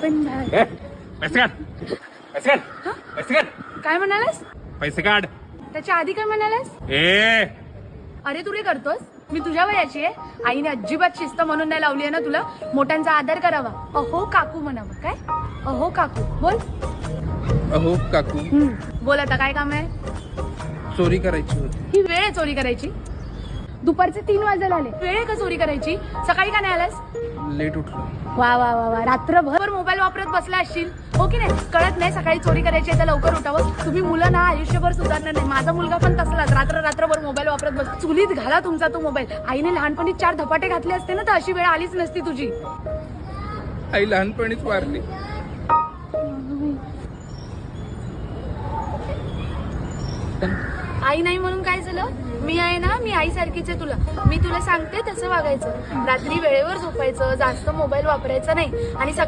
पण पैसे काढ, पैसे काढ, पैसे काढ, काय म्हणालास? पैसे काढ. त्याच्या आधी काय म्हणालास? अरे तू रे करतोस, मी तुझ्या वयाची आहे. आईने अजिबात शिस्त म्हणून नाही लावली आहे ना तुला. मोठ्यांचा आदर करावा, अहो काकू म्हणावं. काय अहो काकू? बोल. अहो काकू. बोल आता काय काम आहे? चोरी करायची होती. ही वेळ आहे चोरी करायची? दुपारचे 3 वाजायला आले, वेळ आहे का चोरी करायची? सकाळी का नाही आलास? लेट उठलो. वा वा वा वा, रात्रभर मोबाईल वापरत बसला असशील, हो की नाही? कळत नाही सकाळी चोरी करायची आहे तर लवकर उठावं. तुम्ही मुलं ना आयुष्यभर सुधारणार नाही. माझा मुलगा पण तसलाच, रात्रभर मोबाईल वापरत बस. चुलीत घाला तुमचा तो मोबाईल. आईने लहानपणी 4 धपाटे घातले असते ना तर अशी वेळ आलीच नसती तुझी. आई लहानपणीच वारली. आई नाही म्हणून काय झालं? मी आहे ना, मी आई सारखीच आहे तुला. मी तुला सांगते तसं वागायचं. रात्री वेळेवर झोपायचं, जास्त मोबाईल वापरायचा नाही आणि सकाळी